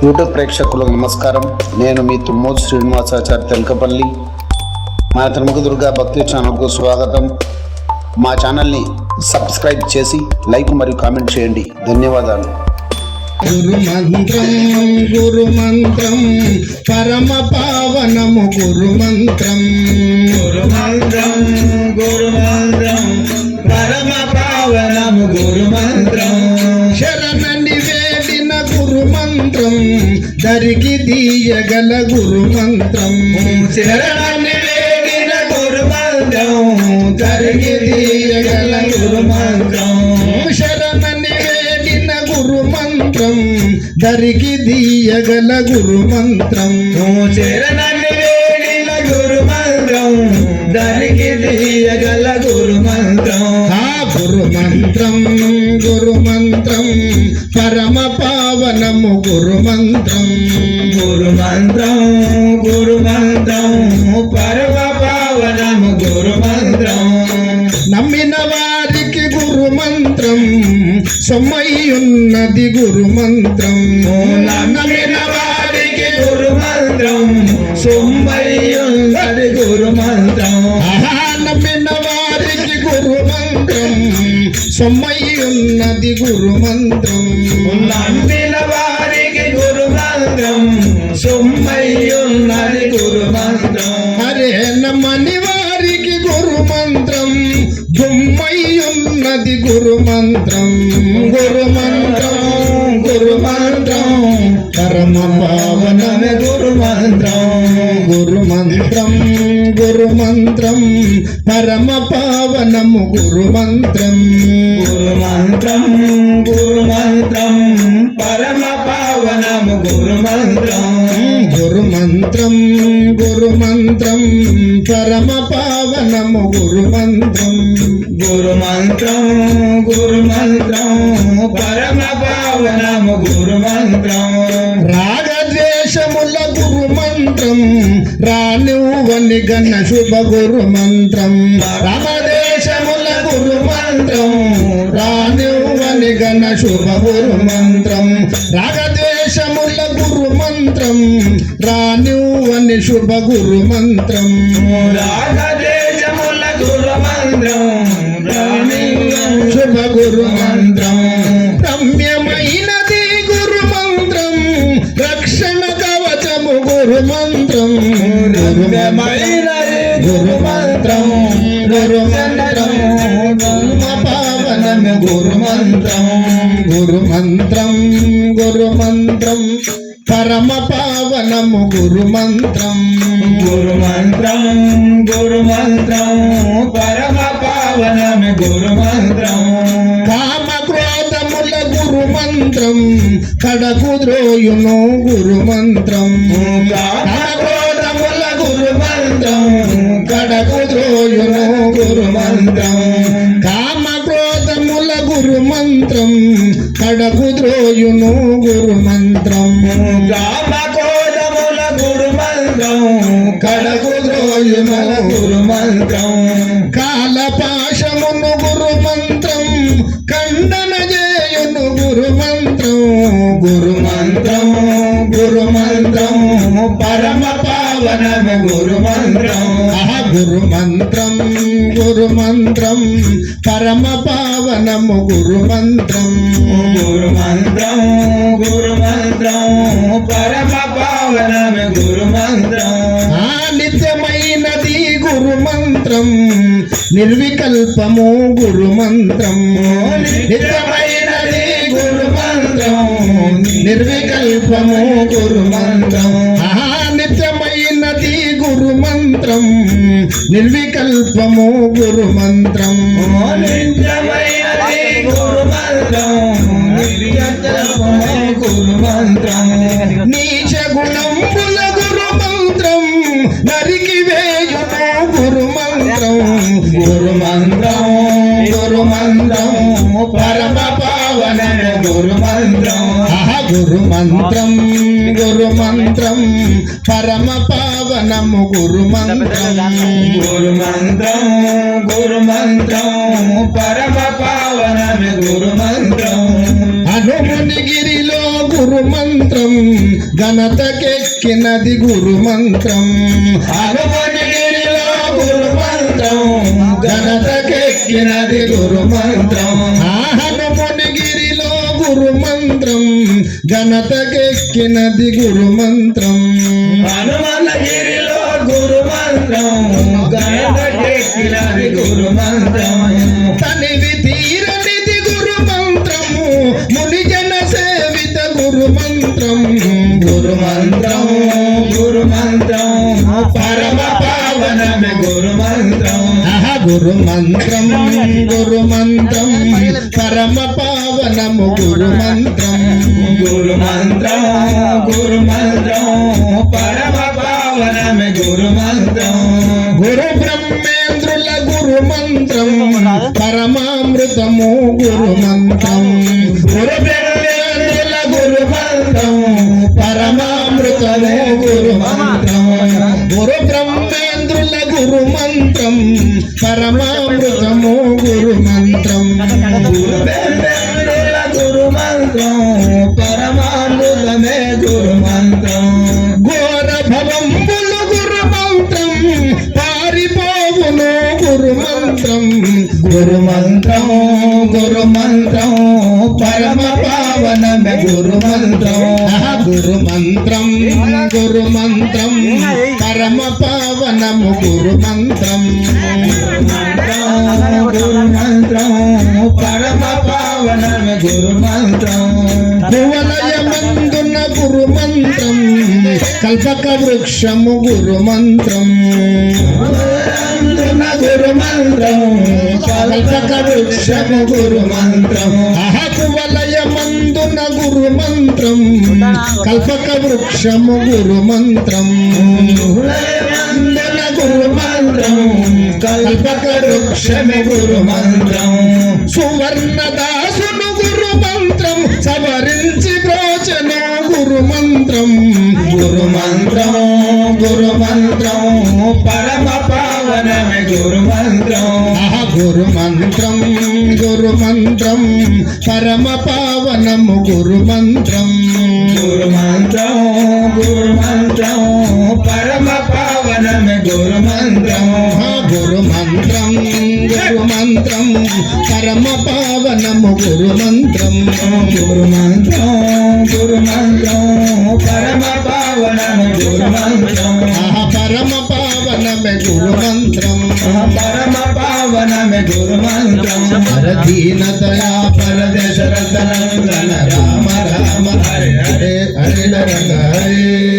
YouTube ప్రేక్షకులకు నమస్కారం. నేను మీ తుమ్మోజు శ్రీనివాసాచారి తెలకపల్లి. మన త్రిముఖ దుర్గా భక్తి ఛానల్కు స్వాగతం. మా ఛానల్ని సబ్స్క్రైబ్ చేసి లైక్ మరియు కామెంట్ చేయండి. ధన్యవాదాలు. గురు మంత్రం పరమ పావనము గురు మంత్రం పరమ పావనము గురు మంత్రం శరణని వేడిన గురు మంత్రం దరికి తీయగల గురు మంత్రం శరణని వేడిన గురు మంత్రం దరికి తీయగల గురు మంత్రం శరణని వేడిన గురు మంత్రం దరికి తీయగల గురు మంత్రం శరణని వేడిన గురు మంత్రం దరికి తీయగల గురు మంత్రం గురు మంత్రం పరమ పావనము గురు మంత్రం పరమ పావనము గురు మంత్రం నమ్మిన వారికి గురు మంత్రం సొమ్మయ్యున్నది గురు మంత్రం నమ్మిన వారికి గురు మంత్రం సొమ్మయ్యున్నది గురు మంత్రం నమ్మిన వారికి గురు మంత్రం సొమ్మయ్యున్నది గురు మంత్రం నమ్మిన వారికి గురు మంత్రం సొమ్మయ్యున్నది గురు మంత్రం అరే నమ్మని వారికి గురు మంత్రం గుమ్మయ్యున్నది గురు మంత్రం పరమ పావనమే గురు మంత్రం పరమ పావనము గురు మంత్రం పరమ పావనము గురు మంత్రం పరమ పావనము గురు మంత్రం పరమ పావనము గురు మంత్రం రాగద్వేషముల గురు మంత్రం రానివ్వని గణ శుభ గురు మంత్రం రామదేశముల గురు మంత్రం రానివ్వని గణ శుభ గురు మంత్రం రాగద్వేషముల గురు మంత్రం రానివ్వని శుభ గురు మంత్రం రాగద్వేషముల గురు మంత్రం శుభ గురు మంత్రం రమ్యమైనది గురు మంత్రం రక్షణ కవచము గురు మంత్రం గురు మంత్రం పావనము గురు మంత్రం పరమ పావనము గురు మంత్రం పరమ పావనము గురు మంత్రం కామ క్రోధముల గురు మంత్రం కడకు ద్రోయును గురు మంత్రం కామ క్రోధముల గురు మంత్రం కడకు ద్రోయును గురు మంత్రం కామ క్రోధముల గురు మంత్రం కడకు ద్రోయును గురు మంత్రం కామ క్రోధముల గురు మంత్రం కడకు ద్రోయును గురు మంత్రం కాలపాశమును గురు మంత్రం ఖండన చేయును గురు మంత్రం పరమ పావనము గురు మంత్రం గురు మంత్రం పరమ పావనము గురు మంత్రం పరమ పావనము గురు మంత్రం నిత్యమైనది గురు మంత్రం నిర్వికల్పము గురు మంత్రం నిత్యమైనది గురు మంత్రం నిర్వికల్పము గురు మంత్రం నిత్యమైనది గురు మంత్రం నిర్వికల్పము గురు మంత్రం గురు మంత్రం నీచ గుణంబుల గురు మంత్రం నరికి వేయును గురు మంత్రం పరమ పావనము గురు మంత్రం పరమ పావనము గురు మంత్రం పరమ పావనము గురు మంత్రం హనుమనిగిరిలో గురు మంత్రం ఘనతకెక్కినది గురు మంత్రం హనుమనిగిరిలో గురు మంత్రం ఘనతకెక్కినది గురు మంత్రం హనుమనిగిరిలో గురు మంత్రం ఘనతకెక్కినది గురు మంత్రం హనుమనగిరిలో గురు మంత్రం ఘనతకెక్కినది గురు మంత్రం తనివి తీరనిది గురు మంత్రము మునిజన సేవిత గురు మంత్రం గురు మంత్రం గురు మంత్రం పరమ పావనమే గురు మంత్రం గురు మంత్రం గురు మంత్రం పరమ పావనము గురు మంత్రం గురు మంత్రం గురు మంత్రం పరమ పావనమే గురు మంత్రం గురు బ్రహ్మేంద్రుల గురు మంత్రం పరమామృతము గురు మంత్రం గురు బ్రహ్మేంద్రుల గురు మంత్రం పరమామృతము గురు మంత్రం గురు బ్రహ్మేంద్రుల గురు మంత్రం పరమామృతము గురు మంత్రం గురు బ్రహ్మేంద్రుల గురు మంత్రం పరమామృతమే గురు మంత్రం ఘోర భవంబులు గురు మంత్రం పారిపోవును గురు మంత్రం గురు మంత్రం గురు మంత్రం పరమ పావనమే గురు మంత్రం గురు మంత్రం గురు మంత్రం పరమ పావనము గురు మంత్రం గురు మంత్రం పరమ పావనమే గురు మంత్రం భువలయమందున గురు మంత్రం కల్పక వృక్షము గురు మంత్రం గురు మంత్రం కల్పక వృక్షము గురు మంత్రం భువలయమందున గురు మంత్రం కల్పక వృక్షము గురు మంత్రం వందన గురు మంత్రం కల్పక వృక్షమే గురు మంత్రం సువర్ణదాసును గురు మంత్రం సవరించి బ్రోచను గురు మంత్రం గురు మంత్రం గురు మంత్రం పరమ పావనమే గురు మంత్రం గురు మంత్రం గురు మంత్రం పరమ పావనము గురు మంత్రం గురు మంత్రం గురు మంత్రం పరమ పావనమే గురు మంత్రం గురు మంత్రం గురు మంత్రం పరమ పావనము గురు మంత్రం గురు మంత్రం గురు మంత్రం పరమ పావనమే గురు మంత్రం పరమ పావనమే గురు మంత్రం పరమ పావనమే గురు మంత్రం పరదీనతయా పరదేశరతనందన రామ రామ హరే హరే హరే హరే హరే